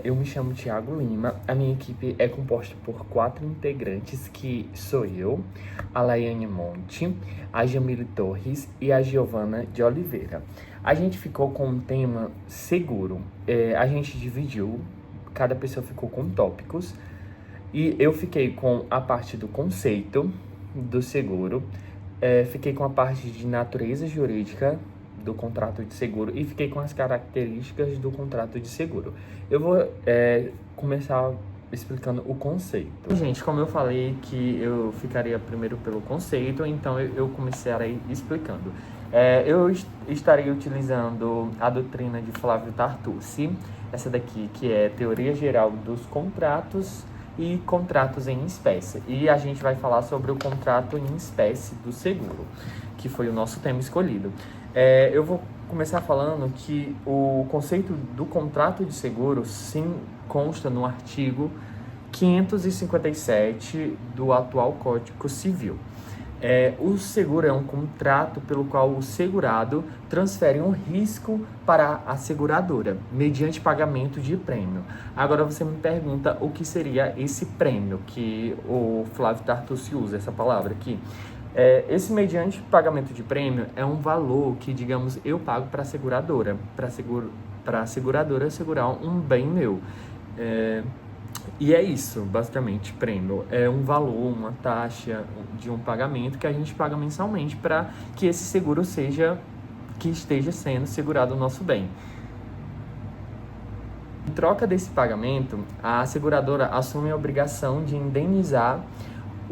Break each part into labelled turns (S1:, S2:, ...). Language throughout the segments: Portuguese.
S1: Eu me chamo Thiago Lima, a minha equipe é composta por 4 integrantes, que sou eu, a Laiane Monte, a Jamile Torres e a Giovana de Oliveira. A gente ficou com um tema seguro, a gente dividiu, cada pessoa ficou com tópicos, e eu fiquei com a parte do conceito do seguro, fiquei com a parte de natureza jurídica do contrato de seguro e fiquei com as características do contrato de seguro. Eu vou começar explicando o conceito. Gente, como eu falei que eu ficaria primeiro pelo conceito, então eu começarei explicando. Eu estarei utilizando a doutrina de Flávio Tartucci, essa daqui que é Teoria Geral dos Contratos e Contratos em Espécie. E a gente vai falar sobre o contrato em espécie do seguro, que foi o nosso tema escolhido. Eu vou começar falando que o conceito do contrato de seguro sim consta no artigo 557 do atual Código Civil. O seguro é um contrato pelo qual o segurado transfere um risco para a seguradora, mediante pagamento de prêmio. Agora você me pergunta o que seria esse prêmio, que o Flávio Tartucci usa essa palavra aqui. Esse mediante pagamento de prêmio é um valor que, digamos, eu pago para a seguradora, para a seguradora segurar um bem meu. E é isso, basicamente, prêmio. É um valor, uma taxa de um pagamento que a gente paga mensalmente para que esse seguro esteja sendo segurado o nosso bem. Em troca desse pagamento, a seguradora assume a obrigação de indenizar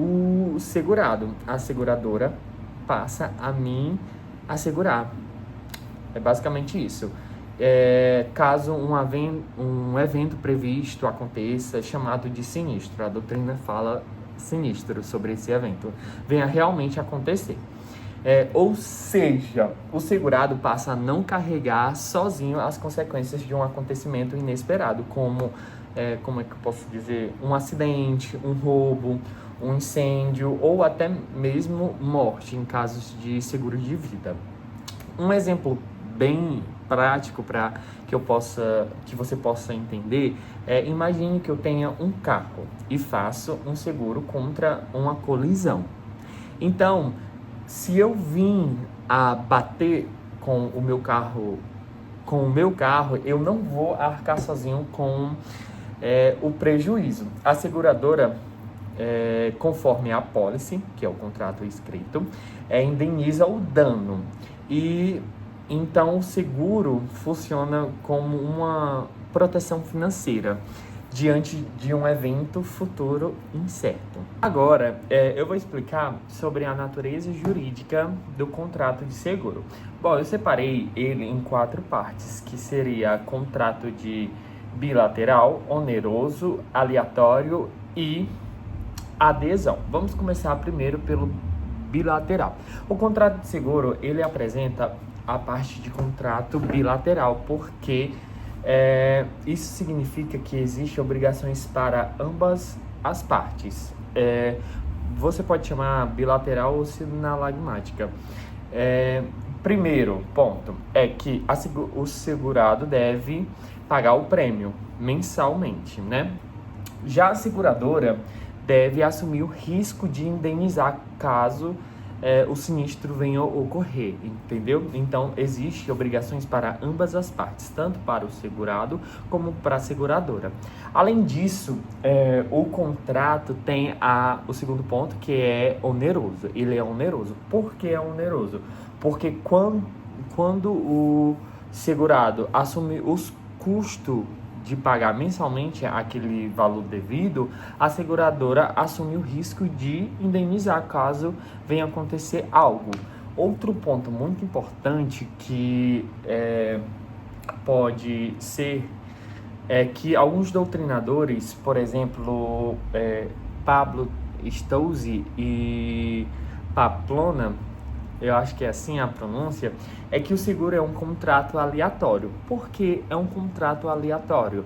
S1: o segurado. A seguradora passa a mim assegurar. É basicamente isso. Caso um evento previsto aconteça, chamado de sinistro, a doutrina fala sinistro sobre esse evento, venha realmente acontecer. Ou seja, o segurado passa a não carregar sozinho as consequências de um acontecimento inesperado, como é que eu posso dizer, um acidente, um roubo, um incêndio ou até mesmo morte em casos de seguro de vida. Um exemplo bem prático para que você possa entender imagine que eu tenha um carro e faço um seguro contra uma colisão. Então, se eu vim a bater com o meu carro, eu não vou arcar sozinho com o prejuízo. A seguradora, conforme a apólice, que é o contrato escrito, indeniza o dano. E então o seguro funciona como uma proteção financeira diante de um evento futuro incerto. Agora, eu vou explicar sobre a natureza jurídica do contrato de seguro. Bom, eu separei ele em 4 partes, que seria contrato de bilateral, oneroso, aleatório e adesão. Vamos começar primeiro pelo bilateral. O contrato de seguro, ele apresenta a parte de contrato bilateral, porque isso significa que existem obrigações para ambas as partes. Você pode chamar bilateral ou sinalagmática. Primeiro ponto é que o segurado deve pagar o prêmio mensalmente, né? Já a seguradora deve assumir o risco de indenizar caso o sinistro venha a ocorrer, entendeu? Então, existem obrigações para ambas as partes, tanto para o segurado como para a seguradora. Além disso, o contrato tem o segundo ponto, que é oneroso. Ele é oneroso. Por que é oneroso? Porque quando o segurado assume os custos de pagar mensalmente aquele valor devido, a seguradora assume o risco de indenizar caso venha acontecer algo. Outro ponto muito importante que pode ser que alguns doutrinadores, por exemplo, Pablo Stouzy e Pamplona, eu acho que é assim a pronúncia, é que o seguro é um contrato aleatório. Por que é um contrato aleatório?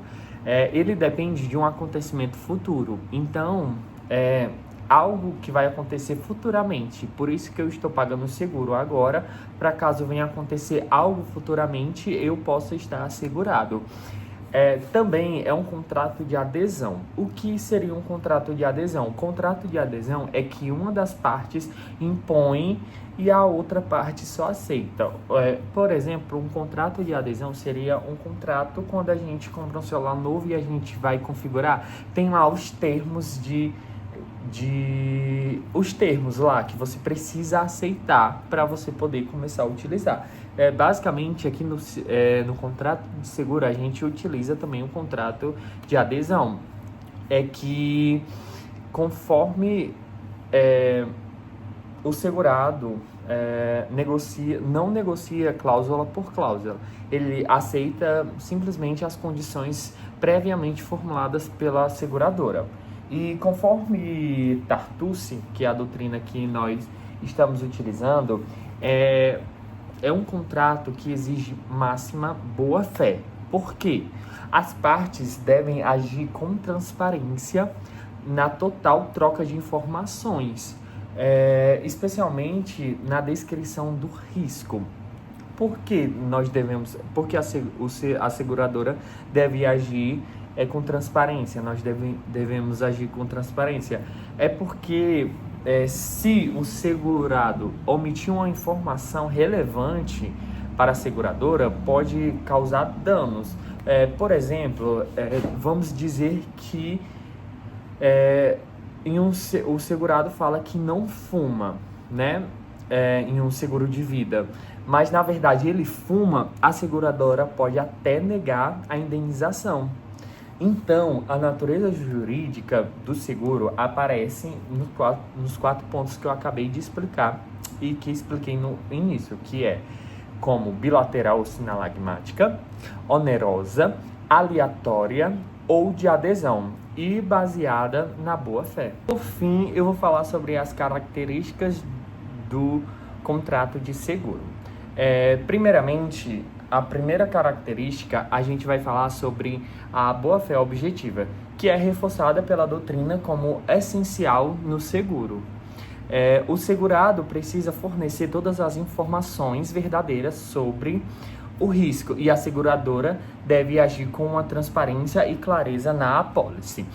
S1: Ele depende de um acontecimento futuro. Então, algo que vai acontecer futuramente. Por isso que eu estou pagando o seguro agora, para caso venha acontecer algo futuramente, eu possa estar assegurado. Também é um contrato de adesão. O que seria um contrato de adesão? O contrato de adesão é que uma das partes impõe e a outra parte só aceita. Por exemplo, um contrato de adesão seria um contrato quando a gente compra um celular novo e a gente vai configurar, tem lá os termos os termos lá que você precisa aceitar para você poder começar a utilizar. Basicamente, aqui no contrato de seguro, a gente utiliza também um contrato de adesão. É que conforme o segurado não negocia cláusula por cláusula, ele aceita simplesmente as condições previamente formuladas pela seguradora. E conforme Tartucci, que é a doutrina que nós estamos utilizando, é um contrato que exige máxima boa-fé. Por quê? As partes devem agir com transparência na total troca de informações, especialmente na descrição do risco. Porque a seguradora deve agir com transparência, nós devemos agir com transparência. Porque se o segurado omitir uma informação relevante para a seguradora, pode causar danos. Por exemplo, vamos dizer que o segurado fala que não fuma, né? Em um seguro de vida, mas na verdade ele fuma, a seguradora pode até negar a indenização. Então, a natureza jurídica do seguro aparece nos quatro pontos que eu acabei de explicar e que expliquei no início, que é como bilateral ou sinalagmática, onerosa, aleatória ou de adesão e baseada na boa-fé. Por fim, eu vou falar sobre as características do contrato de seguro. Primeiramente, a primeira característica, a gente vai falar sobre a boa-fé objetiva, que é reforçada pela doutrina como essencial no seguro. O segurado precisa fornecer todas as informações verdadeiras sobre o risco e a seguradora deve agir com uma transparência e clareza na apólice.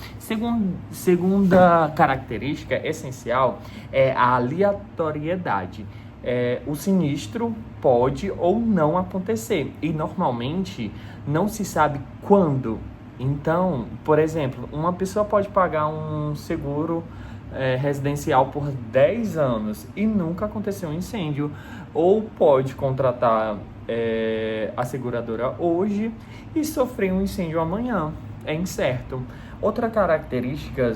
S1: Segunda característica essencial é a aleatoriedade. O sinistro pode ou não acontecer e normalmente não se sabe quando. Então, por exemplo, uma pessoa pode pagar um seguro residencial por 10 anos e nunca aconteceu um incêndio, ou pode contratar a seguradora hoje e sofrer um incêndio amanhã. É incerto. Outra característica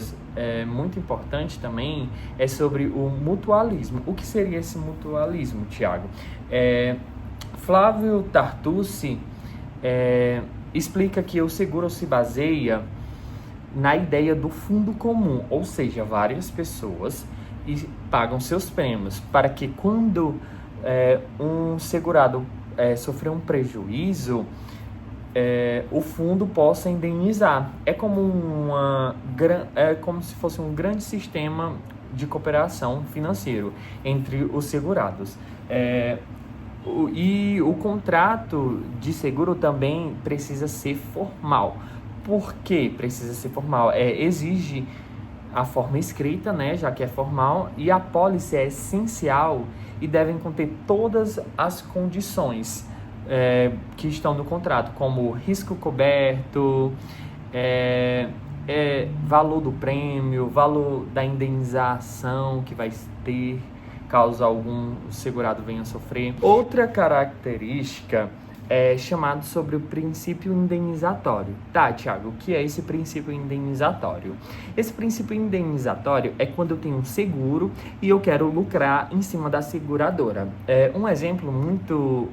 S1: muito importante também é sobre o mutualismo. O que seria esse mutualismo, Tiago? Flávio Tartucci explica que o seguro se baseia na ideia do fundo comum, ou seja, várias pessoas pagam seus prêmios para que quando um segurado sofrer um prejuízo, o fundo possa indenizar. É como se fosse um grande sistema de cooperação financeiro entre os segurados. E o contrato de seguro também precisa ser formal. Por que precisa ser formal? Exige a forma escrita, né, já que é formal, e a apólice é essencial e devem conter todas as condições que estão no contrato, como risco coberto, valor do prêmio, valor da indenização que vai ter caso algum segurado venha a sofrer. Outra característica é chamado sobre o princípio indenizatório. Tá, Thiago, o que é esse princípio indenizatório? Esse princípio indenizatório é quando eu tenho um seguro e eu quero lucrar em cima da seguradora. Um exemplo muito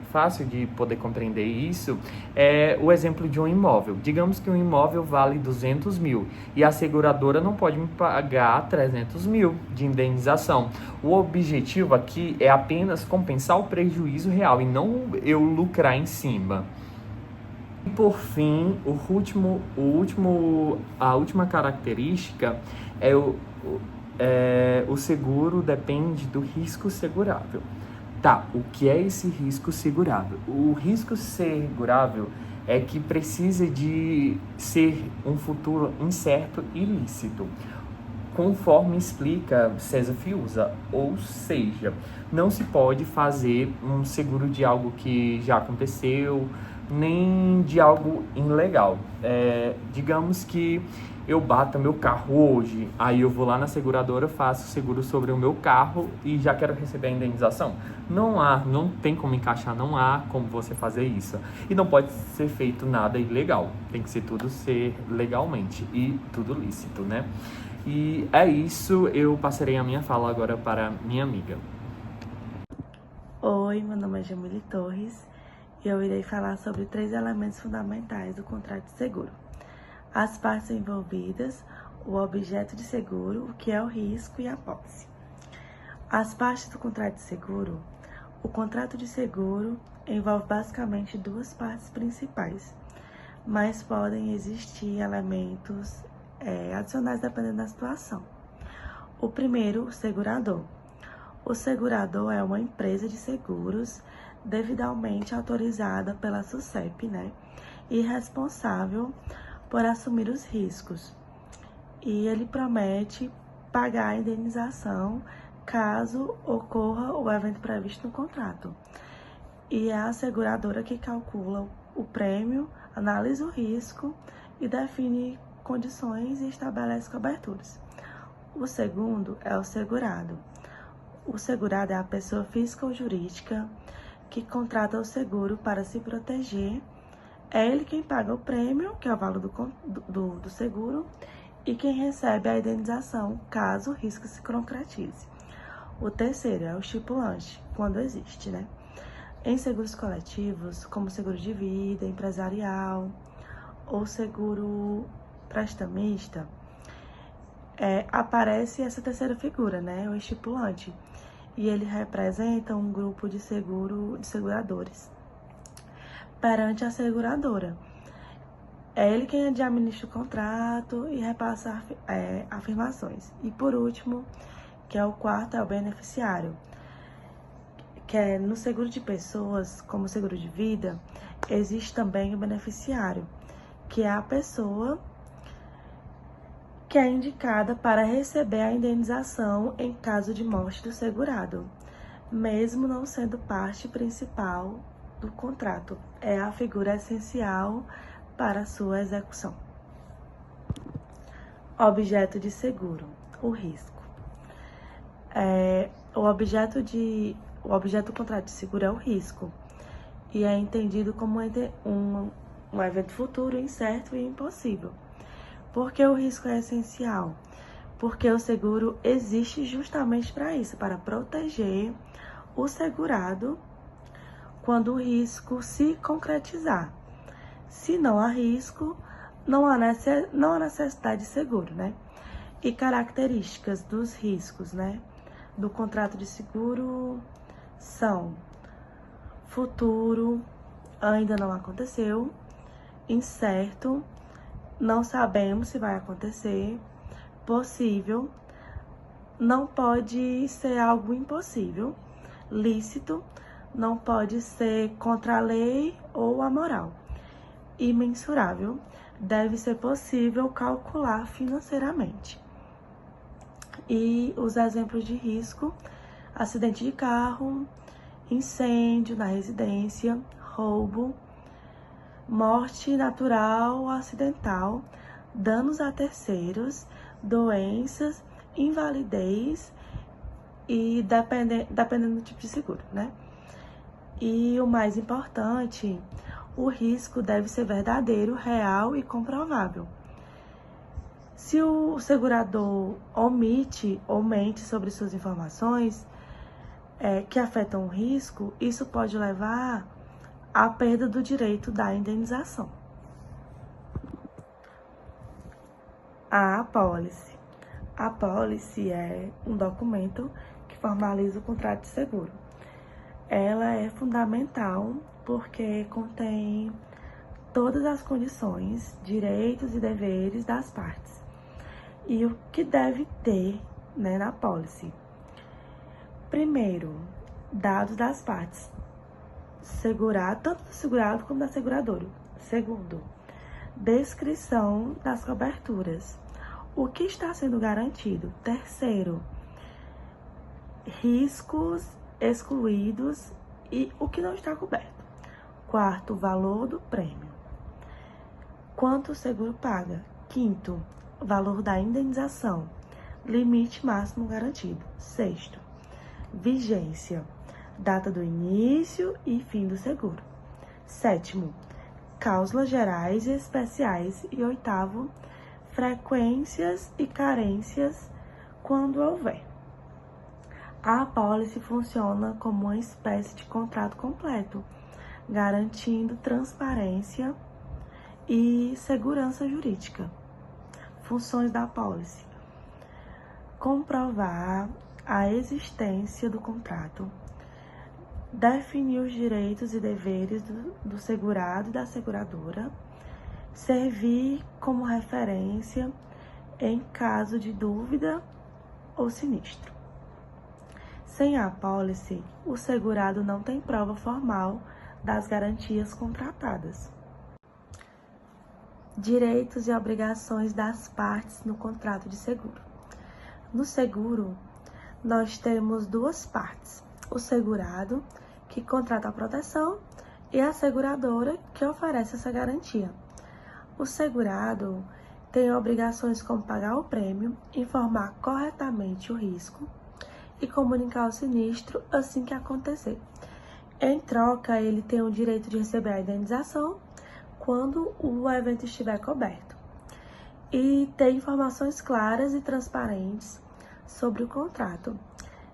S1: fácil de poder compreender isso é o exemplo de um imóvel. Digamos que um imóvel vale 200 mil e a seguradora não pode me pagar 300 mil de indenização. O objetivo aqui é apenas compensar o prejuízo real e não eu lucrar em cima. E por fim, a última característica é o seguro depende do risco segurável. Tá, o que é esse risco segurável? O risco segurável é que precisa de ser um futuro incerto e lícito, conforme explica César Fiuza, ou seja, não se pode fazer um seguro de algo que já aconteceu, nem de algo ilegal. Digamos que eu bata meu carro hoje, aí eu vou lá na seguradora, faço seguro sobre o meu carro e já quero receber a indenização. Não tem como encaixar, não há como você fazer isso. E não pode ser feito nada ilegal, tem que ser tudo ser legalmente e tudo lícito, né? E é isso, eu passarei a minha fala agora para minha amiga.
S2: Oi, meu nome é Jamile Torres e eu irei falar sobre 3 elementos fundamentais do contrato de seguro: as partes envolvidas, o objeto de seguro, o que é o risco e a pólice. As partes do contrato de seguro. O contrato de seguro envolve basicamente 2 partes principais, mas podem existir elementos adicionais dependendo da situação. O primeiro, o segurador. O segurador é uma empresa de seguros devidamente autorizada pela SUSEP, e responsável por assumir os riscos. E ele promete pagar a indenização caso ocorra o evento previsto no contrato. E é a seguradora que calcula o prêmio, analisa o risco e define condições e estabelece coberturas. O segundo é o segurado. O segurado é a pessoa física ou jurídica que contrata o seguro para se proteger. É ele quem paga o prêmio, que é o valor do seguro, e quem recebe a indenização, caso o risco se concretize. O terceiro é o estipulante, quando existe, Em seguros coletivos, como seguro de vida, empresarial ou seguro prestamista, aparece essa terceira figura, o estipulante, e ele representa um grupo de seguradores perante a seguradora. É ele quem administra o contrato e repassa afirmações. E por último, que é o quarto, é o beneficiário, que é no seguro de pessoas, como seguro de vida, existe também o beneficiário, que é a pessoa que é indicada para receber a indenização em caso de morte do segurado, mesmo não sendo parte principal do contrato. É a figura essencial para a sua execução. Objeto de seguro, o risco. O objeto do contrato de seguro é o risco e é entendido como um evento futuro incerto e impossível. Por que o risco é essencial? Porque o seguro existe justamente para isso, para proteger o segurado quando o risco se concretizar. Se não há risco, não há necessidade de seguro, E características dos riscos, do contrato de seguro são: futuro, ainda não aconteceu; incerto, não sabemos se vai acontecer; possível, não pode ser algo impossível; lícito, não pode ser contra a lei ou a moral; e mensurável, deve ser possível calcular financeiramente. E os exemplos de risco: acidente de carro, incêndio na residência, roubo, morte natural ou acidental, danos a terceiros, doenças, invalidez e dependendo do tipo de seguro, E o mais importante, o risco deve ser verdadeiro, real e comprovável. Se o segurador omite ou mente sobre suas informações que afetam o risco, isso pode levar à perda do direito da indenização. A apólice. A apólice é um documento que formaliza o contrato de seguro. Ela é fundamental porque contém todas as condições, direitos e deveres das partes. E o que deve ter, na apólice? Primeiro, dados das partes, tanto do segurado como da seguradora. Segundo, descrição das coberturas. O que está sendo garantido? Terceiro, riscos excluídos e o que não está coberto. Quarto, valor do prêmio. Quanto o seguro paga? Quinto, valor da indenização. Limite máximo garantido. Sexto, vigência. Data do início e fim do seguro. Sétimo, cláusulas gerais e especiais. E oitavo, frequências e carências quando houver. A apólice funciona como uma espécie de contrato completo, garantindo transparência e segurança jurídica. Funções da apólice: comprovar a existência do contrato, definir os direitos e deveres do segurado e da seguradora, servir como referência em caso de dúvida ou sinistro. Sem a apólice, o segurado não tem prova formal das garantias contratadas. Direitos e obrigações das partes no contrato de seguro. No seguro, nós temos duas partes: o segurado, que contrata a proteção, e a seguradora, que oferece essa garantia. O segurado tem obrigações como pagar o prêmio, informar corretamente o risco e comunicar o sinistro assim que acontecer. Em troca, ele tem o direito de receber a indenização quando o evento estiver coberto e ter informações claras e transparentes sobre o contrato.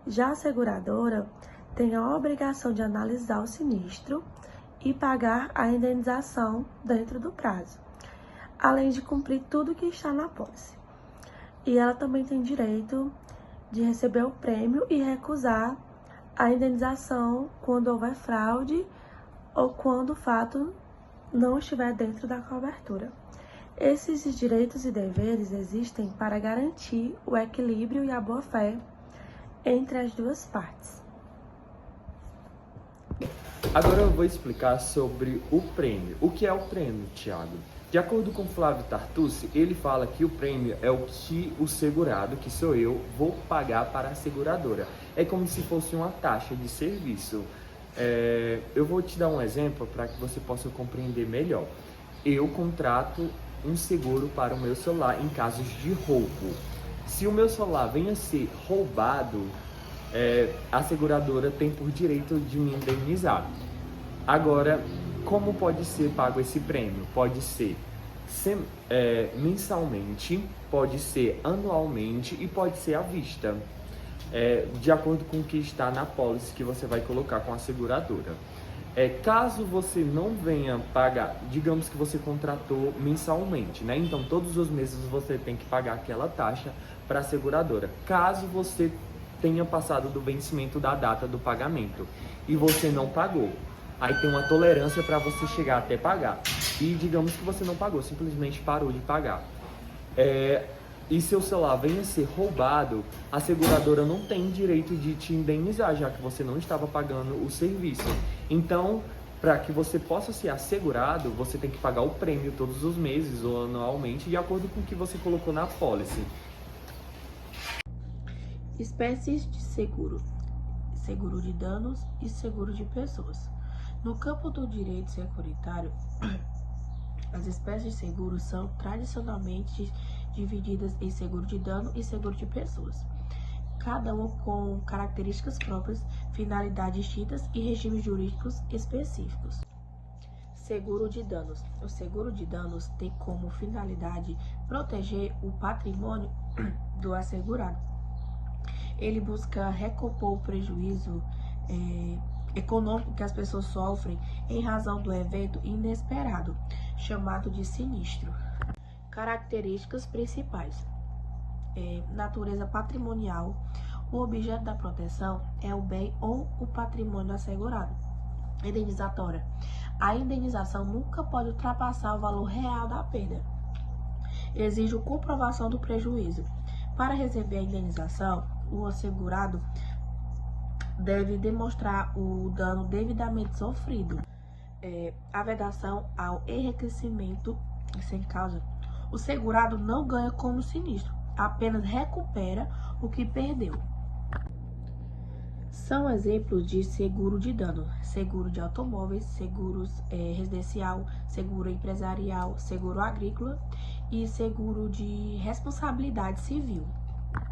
S2: Já a seguradora tem a obrigação de analisar o sinistro e pagar a indenização dentro do prazo, além de cumprir tudo que está na apólice. E ela também tem direito de receber o prêmio e recusar a indenização quando houver fraude ou quando o fato não estiver dentro da cobertura. Esses direitos e deveres existem para garantir o equilíbrio e a boa-fé entre as duas partes.
S1: Agora eu vou explicar sobre o prêmio. O que é o prêmio, Thiago? De acordo com Flávio Tartucci, ele fala que o prêmio é o que o segurado, que sou eu, vou pagar para a seguradora. É como se fosse uma taxa de serviço. Eu vou te dar um exemplo para que você possa compreender melhor. Eu contrato um seguro para o meu celular em casos de roubo. Se o meu celular venha a ser roubado, a seguradora tem por direito de me indenizar. Agora, como pode ser pago esse prêmio? Pode ser mensalmente, pode ser anualmente e pode ser à vista, de acordo com o que está na apólice que você vai colocar com a seguradora. Caso você não venha pagar, digamos que você contratou mensalmente, né? Então todos os meses você tem que pagar aquela taxa para a seguradora. Caso você tenha passado do vencimento da data do pagamento e você não pagou, aí tem uma tolerância para você chegar até pagar. E digamos que você não pagou, simplesmente parou de pagar. E seu celular venha a ser roubado, a seguradora não tem direito de te indenizar, já que você não estava pagando o serviço. Então, para que você possa ser assegurado, você tem que pagar o prêmio todos os meses ou anualmente, de acordo com o que você colocou na apólice.
S3: Espécies de seguro: seguro de danos e seguro de pessoas. No campo do direito securitário, as espécies de seguro são tradicionalmente divididas em seguro de dano e seguro de pessoas, cada uma com características próprias, finalidades distintas e regimes jurídicos específicos. Seguro de danos. O seguro de danos tem como finalidade proteger o patrimônio do assegurado. Ele busca recompor o prejuízo econômico que as pessoas sofrem em razão do evento inesperado, chamado de sinistro. Características principais: natureza patrimonial. O objeto da proteção é o bem ou o patrimônio assegurado. Indenizatória. A indenização nunca pode ultrapassar o valor real da perda. Exige a comprovação do prejuízo. Para receber a indenização, o assegurado deve demonstrar o dano devidamente sofrido. a vedação ao enriquecimento sem causa, o segurado não ganha com o sinistro, apenas recupera o que perdeu. São exemplos de seguro de dano: seguro de automóveis, seguros residencial, seguro empresarial, seguro agrícola e seguro de responsabilidade civil.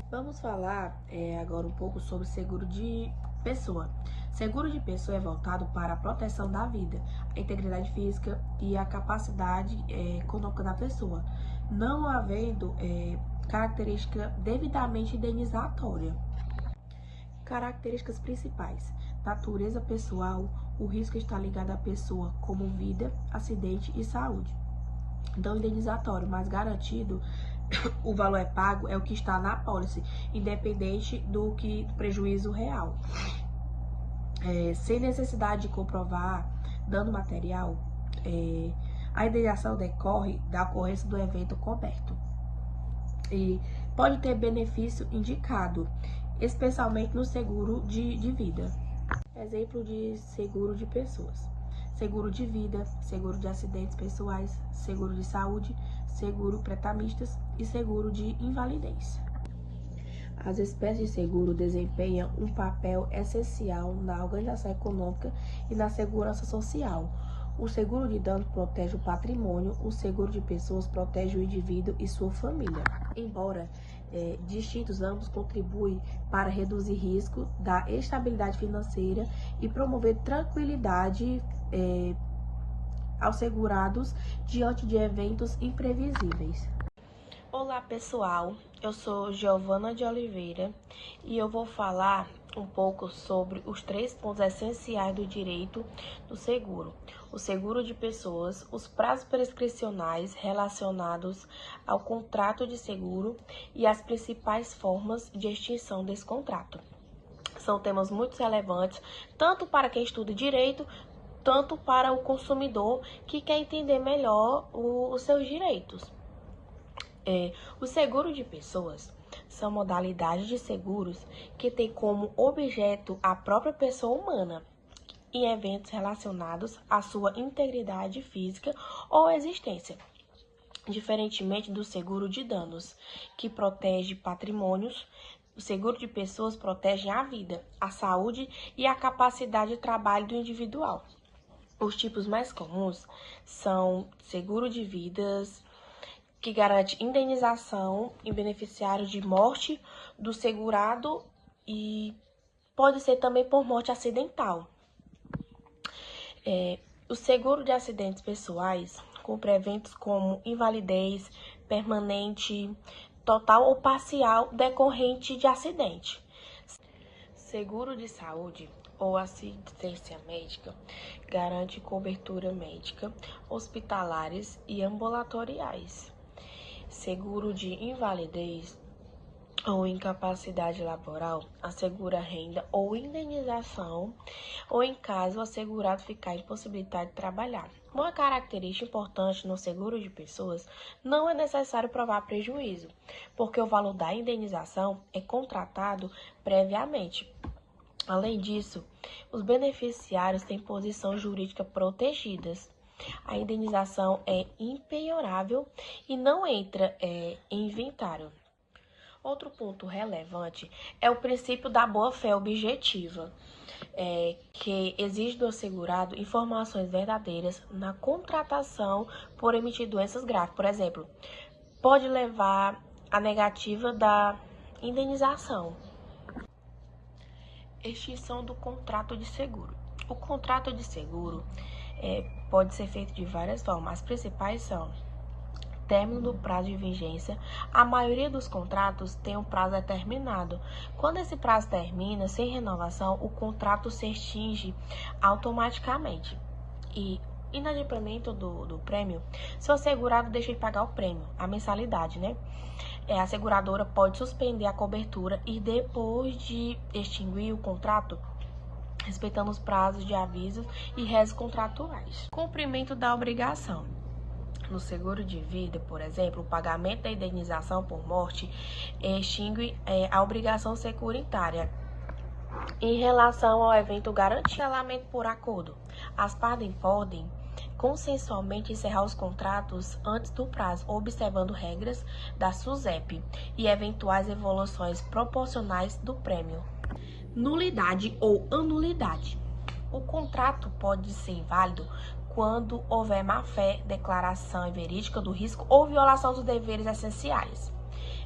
S3: Vamos falar agora um pouco sobre seguro de pessoa. Seguro de pessoa é voltado para a proteção da vida, a integridade física e a capacidade econômica da pessoa, não havendo característica devidamente indenizatória. Características principais: natureza pessoal, o risco está ligado à pessoa, como vida, acidente e saúde. Então, indenizatório, mas garantido, o valor é pago, é o que está na apólice, independente do prejuízo real. Sem necessidade de comprovar dano material, a indenização decorre da ocorrência do evento coberto e pode ter benefício indicado, especialmente no seguro de vida. Exemplo de seguro de pessoas: seguro de vida, seguro de acidentes pessoais, seguro de saúde, seguro pretamistas e seguro de invalidez. As espécies de seguro desempenham um papel essencial na organização econômica e na segurança social. O seguro de dano protege o patrimônio, o seguro de pessoas protege o indivíduo e sua família. Embora distintos, ambos contribuem para reduzir risco, dar estabilidade financeira e promover tranquilidade aos segurados diante de eventos imprevisíveis. Olá pessoal, eu sou Giovana de Oliveira e eu vou falar um pouco sobre os 3 pontos essenciais do direito do seguro: o seguro de pessoas, os prazos prescricionais relacionados ao contrato de seguro e as principais formas de extinção desse contrato. São temas muito relevantes, tanto para quem estuda direito, tanto para o consumidor que quer entender melhor os seus direitos. O seguro de pessoas são modalidades de seguros que têm como objeto a própria pessoa humana em eventos relacionados à sua integridade física ou existência, diferentemente do seguro de danos, que protege patrimônios. O seguro de pessoas protege a vida, a saúde e a capacidade de trabalho do individual. Os tipos mais comuns são seguro de vidas, que garante indenização em beneficiário de morte do segurado e pode ser também por morte acidental. O seguro de acidentes pessoais cobre eventos como invalidez permanente, total ou parcial decorrente de acidente. Seguro de saúde ou assistência médica garante cobertura médica, hospitalares e ambulatoriais. Seguro de invalidez ou incapacidade laboral assegura renda ou indenização ou em caso o assegurado ficar impossibilitado de trabalhar. Uma característica importante no seguro de pessoas: não é necessário provar prejuízo, porque o valor da indenização é contratado previamente. Além disso, os beneficiários têm posição jurídica protegidas. A indenização é impenhorável e não entra em inventário. Outro ponto relevante é o princípio da boa-fé objetiva, que exige do assegurado informações verdadeiras na contratação por emitir doenças graves. Por exemplo, pode levar à negativa da indenização. Extinção do contrato de seguro. O contrato de seguro pode ser feito de várias formas. As principais são: término do prazo de vigência. A maioria dos contratos tem um prazo determinado. Quando esse prazo termina, sem renovação, o contrato se extingue automaticamente. E inadimplemento do prêmio: se o assegurado deixa de pagar o prêmio, a mensalidade, a seguradora pode suspender a cobertura e, depois de extinguir o contrato, respeitando os prazos de aviso e rezos contratuais. Cumprimento da obrigação. No seguro de vida, por exemplo, o pagamento da indenização por morte extingue a obrigação securitária. Em relação ao evento garantido, cancelamento por acordo, as partes podem consensualmente encerrar os contratos antes do prazo, observando regras da SUSEP e eventuais evoluções proporcionais do prêmio. Nulidade ou anulidade. O contrato pode ser válido quando houver má-fé, declaração inverídica do risco ou violação dos deveres essenciais.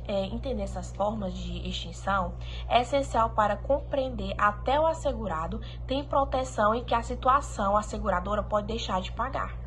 S3: Entender essas formas de extinção é essencial para compreender até o assegurado tem proteção em que a situação asseguradora pode deixar de pagar.